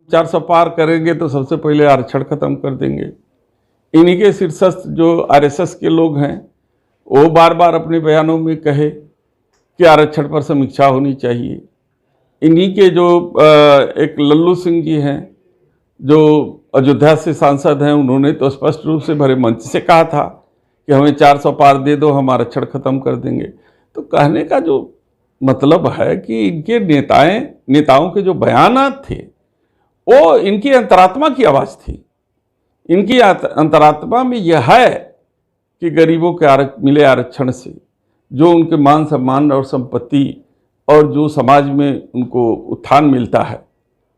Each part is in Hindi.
400 पार करेंगे तो सबसे पहले आरक्षण खत्म कर देंगे। इन्हीं के शीर्षस्थ जो आरएसएस के लोग हैं वो बार बार अपने बयानों में कहे कि आरक्षण पर समीक्षा होनी चाहिए। इन्हीं के जो एक लल्लू सिंह जी हैं जो अयोध्या से सांसद हैं, उन्होंने तो स्पष्ट रूप से भरे मंच से कहा था कि हमें 400 पार दे दो, हम आरक्षण खत्म कर देंगे। तो कहने का जो मतलब है कि इनके नेताओं के जो बयानात थे वो इनकी अंतरात्मा की आवाज़ थी। इनकी अंतरात्मा में यह है कि गरीबों के मिले आरक्षण से जो उनके मान सम्मान और संपत्ति और जो समाज में उनको उत्थान मिलता है,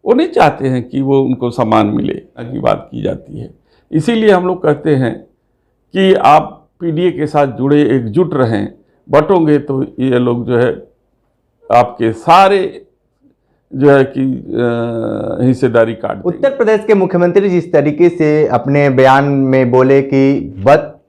वो नहीं चाहते हैं कि वो उनको सम्मान मिले की बात की जाती है। इसीलिए हम लोग कहते हैं कि आप पीडीए के साथ जुड़े, एकजुट रहें। बटोगे तो ये लोग जो है आपके सारे जो है कि हिस्सेदारी काट देंगे। उत्तर प्रदेश के मुख्यमंत्री जिस तरीके से अपने बयान में बोले कि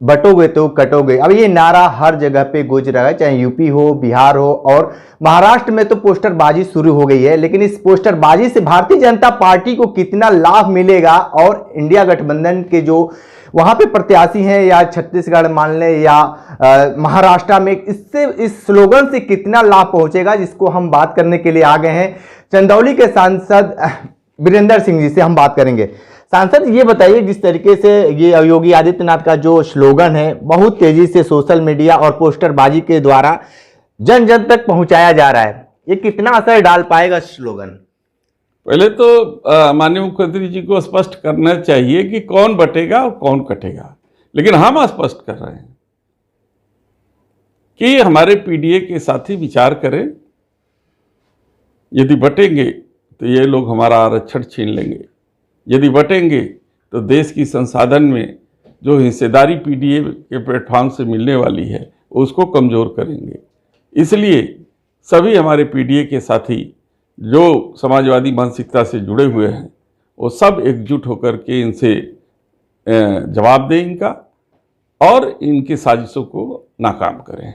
बटोगे तो कटोगे, अब ये नारा हर जगह पे गूंज रहा है, चाहे यूपी हो, बिहार हो और महाराष्ट्र में तो पोस्टरबाजी शुरू हो गई है। लेकिन इस पोस्टरबाजी से भारतीय जनता पार्टी को कितना लाभ मिलेगा और इंडिया गठबंधन के जो वहां पे प्रत्याशी हैं या छत्तीसगढ़ मान लें या महाराष्ट्र में, इससे इस स्लोगन से कितना लाभ पहुंचेगा, जिसको हम बात करने के लिए आ गए हैं चंदौली के सांसद वीरेंद्र सिंह जी से हम बात करेंगे। सांसद ये बताइए, जिस तरीके से ये योगी आदित्यनाथ का जो स्लोगन है बहुत तेजी से सोशल मीडिया और पोस्टरबाजी के द्वारा जन जन तक पहुंचाया जा रहा है, ये कितना असर डाल पाएगा स्लोगन? पहले तो माननीय मुख्यमंत्री जी को स्पष्ट करना चाहिए कि कौन बटेगा और कौन कटेगा। लेकिन हम स्पष्ट कर रहे हैं कि हमारे पीडीए के साथी विचार करें। यदि बटेंगे तो ये लोग हमारा आरक्षण छीन लेंगे, यदि बटेंगे तो देश की संसाधन में जो हिस्सेदारी पीडीए के प्लेटफॉर्म से मिलने वाली है उसको कमज़ोर करेंगे। इसलिए सभी हमारे पीडीए के साथी जो समाजवादी मानसिकता से जुड़े हुए हैं वो सब एकजुट होकर के इनसे जवाब दें इनका और इनकी साजिशों को नाकाम करें।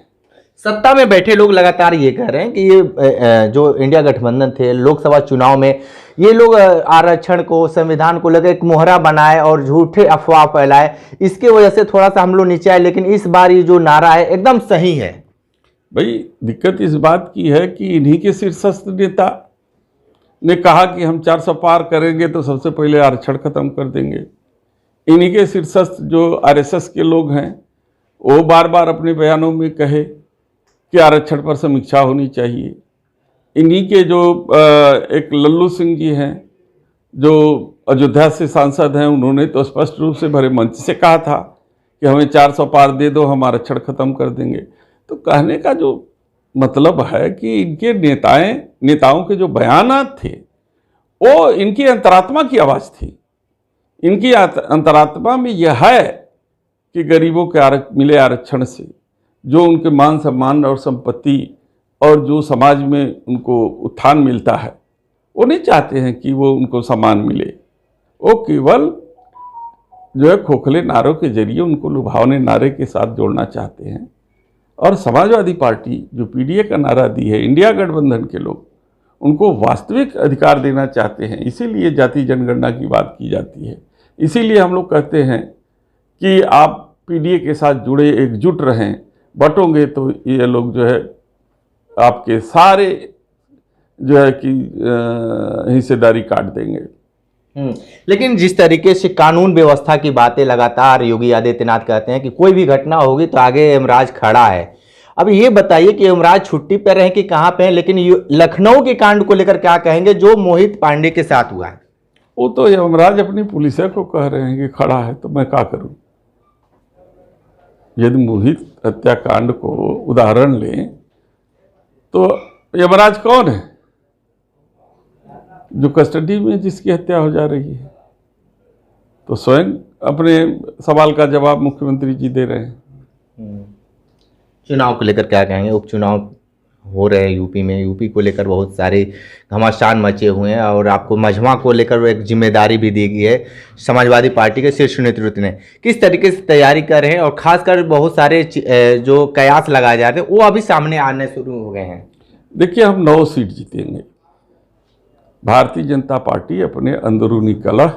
सत्ता में बैठे लोग लगातार ये कह रहे हैं कि ये जो इंडिया गठबंधन थे लोकसभा चुनाव में ये लोग आरक्षण को, संविधान को लेकर एक मोहरा बनाए और झूठे अफवाह फैलाए, इसके वजह से थोड़ा सा हम लोग नीचे आए। लेकिन इस बार ये जो नारा है एकदम सही है। भाई दिक्कत इस बात की है कि इन्हीं के शीर्षस्थ नेता ने कहा कि हम 400 पार करेंगे तो सबसे पहले आरक्षण खत्म कर देंगे। इन्हीं के शीर्षस्थ जो आरएसएस के लोग हैं वो बार बार अपने बयानों में कहे कि आरक्षण पर समीक्षा होनी चाहिए। इन्हीं के जो एक लल्लू सिंह जी हैं जो अयोध्या से सांसद हैं, उन्होंने तो स्पष्ट रूप से भरे मंच से कहा था कि हमें 400 पार दे दो, हम आरक्षण खत्म कर देंगे। तो कहने का जो मतलब है कि इनके नेताओं के जो बयानात थे वो इनकी अंतरात्मा की आवाज़ थी। इनकी अंतरात्मा में यह है कि गरीबों के मिले आरक्षण से जो उनके मान सम्मान और संपत्ति और जो समाज में उनको उत्थान मिलता है, वो नहीं चाहते हैं कि वो उनको सम्मान मिले। वो केवल जो है खोखले नारों के जरिए उनको लुभावने नारे के साथ जोड़ना चाहते हैं। और समाजवादी पार्टी जो पीडीए का नारा दी है, इंडिया गठबंधन के लोग उनको वास्तविक अधिकार देना चाहते हैं। इसीलिए जाति जनगणना की बात की जाती है। इसीलिए हम लोग कहते हैं कि आप पीडीए के साथ जुड़े, एकजुट रहें। बटोगे तो ये लोग जो है आपके सारे जो है कि हिस्सेदारी काट देंगे। लेकिन जिस तरीके से कानून व्यवस्था की बातें लगातार योगी आदित्यनाथ कहते हैं कि कोई भी घटना होगी तो आगे यमराज खड़ा है। अब ये बताइए कि यमराज छुट्टी पर हैं कि कहाँ पे हैं, लेकिन लखनऊ के कांड को लेकर क्या कहेंगे जो मोहित पांडे के साथ हुआ है? वो तो यमराज अपनी पुलिस को कह रहे हैं कि खड़ा है, तो मैं क्या करूं? यदि मोहित हत्याकांड को उदाहरण लें तो यमराज कौन है? जो कस्टडी में जिसकी हत्या हो जा रही है। तो स्वयं अपने सवाल का जवाब मुख्यमंत्री जी दे रहे हैं। चुनाव को लेकर क्या कहेंगे? उपचुनाव हो रहे हैं यूपी में, यूपी को लेकर बहुत सारे घमासान मचे हुए हैं और आपको मझवा को लेकर एक जिम्मेदारी भी दी गई है समाजवादी पार्टी के शीर्ष नेतृत्व ने। किस तरीके से तैयारी कर रहे हैं और खासकर बहुत सारे जो कयास लगाए जाते हैं वो अभी सामने आने शुरू हो गए हैं। देखिए, हम 9 सीट जीतेंगे भारतीय जनता पार्टी अपने अंदरूनी कलह,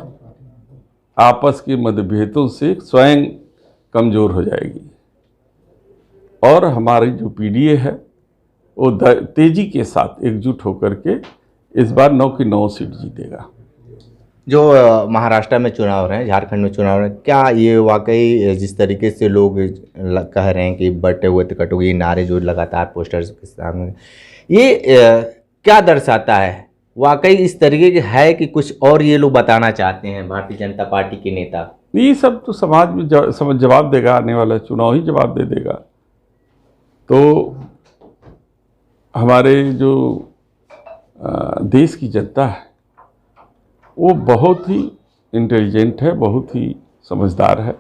आपस के मतभेदों से स्वयं कमज़ोर हो जाएगी और हमारी जो पीडीए है वो तेजी के साथ एकजुट होकर के इस बार 9 की 9 सीट जीतेगा। जो महाराष्ट्र में चुनाव हो रहे हैं, झारखंड में चुनाव हो रहे हैं, क्या ये वाकई जिस तरीके से लोग कह रहे हैं कि बटे हुए तो कटोगे, ये नारे जो लगातार पोस्टर्स के सामने, ये क्या दर्शाता है? वाकई इस तरीके के है कि कुछ और ये लोग बताना चाहते हैं भारतीय जनता पार्टी के नेता? ये सब तो समाज में जवाब देगा, आने वाला चुनाव ही जवाब दे देगा। तो हमारे जो देश की जनता है वो बहुत ही इंटेलिजेंट है, बहुत ही समझदार है।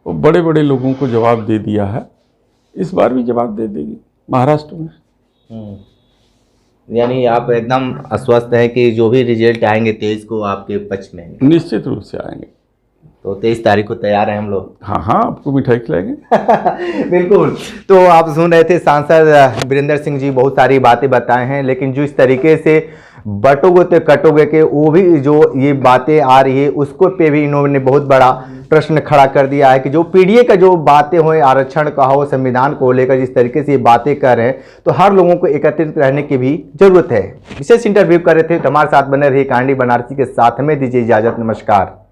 वो बड़े बड़े लोगों को जवाब दे दिया है, इस बार भी जवाब दे देगी महाराष्ट्र में। यानी आप एकदम आश्वस्त हैं कि जो भी रिजल्ट आएंगे 23 को आपके पक्ष में आएंगे? निश्चित रूप से आएंगे। तो 23 तारीख को तैयार हैं हम लोग? हाँ हाँ, आपको मिठाई खिलाएंगे। बिल्कुल। तो आप सुन रहे थे सांसद वीरेंद्र सिंह जी, बहुत सारी बातें बताए हैं, लेकिन जो इस तरीके से बटोगे तो कटोगे के वो भी जो ये बातें आ रही है उसको पे भी इन्होंने बहुत बड़ा प्रश्न खड़ा कर दिया है कि जो पीडीए का जो बातें हो, आरक्षण का हो, संविधान को लेकर जिस तरीके से ये बातें कर रहे हैं, तो हर लोगों को एकत्रित रहने की भी जरूरत है। विशेष इंटरव्यू कर रहे थे, तो हमारे साथ बने रहिए कांडी बनारसी के साथ। में दीजिए इजाजत, नमस्कार।